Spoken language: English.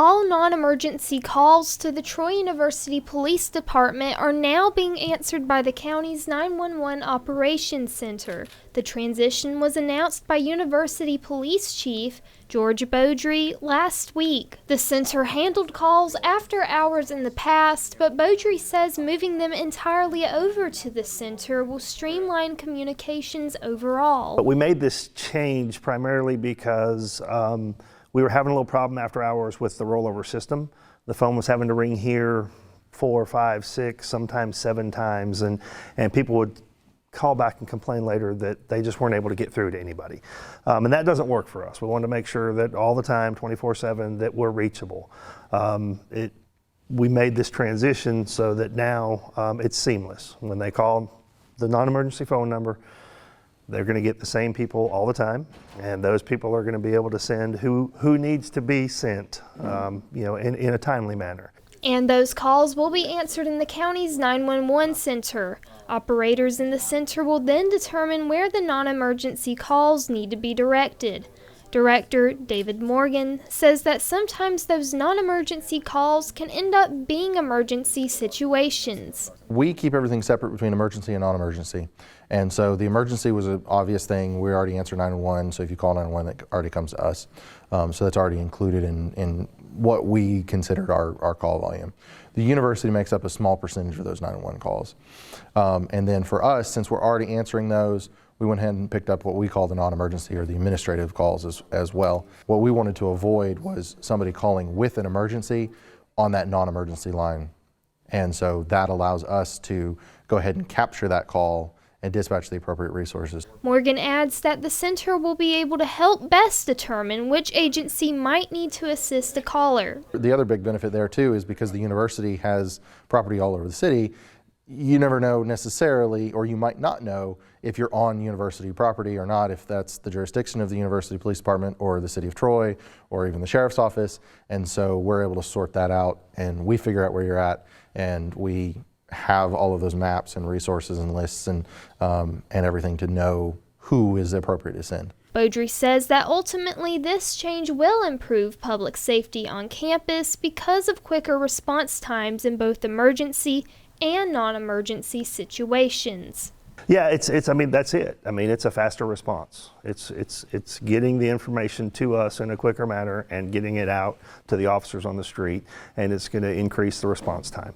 All non-emergency calls to the Troy University Police Department are now being answered by the county's 911 Operations Center. The transition was announced by University Police Chief George Beaudry last week. The center handled calls after hours in the past, but Beaudry says moving them entirely over to the center will streamline communications overall. But we made this change primarily because we were having a little problem after hours with the rollover system. The phone was having to ring here 4, 5, 6, sometimes 7 times, and people would call back and complain later that they just weren't able to get through to anybody. And that doesn't work for us. We wanted to make sure that all the time, 24/7, that we're reachable. We made this transition so that now it's seamless. When they call the non-emergency phone number, they're going to get the same people all the time, and those people are going to be able to send who needs to be sent, in a timely manner. And those calls will be answered in the county's 911 center. Operators in the center will then determine where the non-emergency calls need to be directed. Director David Morgan says that sometimes those non-emergency calls can end up being emergency situations. We keep everything separate between emergency and non-emergency. And so the emergency was an obvious thing. We already answer 911, so if you call 911, that already comes to us. So that's already included in what we considered our call volume. The university makes up a small percentage of those 911 calls. And then for us, since we're already answering those, we went ahead and picked up what we call the non-emergency or the administrative calls as well. What we wanted to avoid was somebody calling with an emergency on that non-emergency line. And so that allows us to go ahead and capture that call and dispatch the appropriate resources. Morgan adds that the center will be able to help best determine which agency might need to assist a caller. The other big benefit there too is because the university has property all over the city, you never know necessarily, or you might not know if you're on university property or not, if that's the jurisdiction of the University Police Department or the City of Troy or even the Sheriff's Office. And so we're able to sort that out, and we figure out where you're at, and we have all of those maps and resources and lists and everything to know who is appropriate to send. Beaudry says that ultimately this change will improve public safety on campus because of quicker response times in both emergency and non-emergency situations. Yeah, that's it. It's a faster response. It's getting the information to us in a quicker manner and getting it out to the officers on the street, and it's going to increase the response time.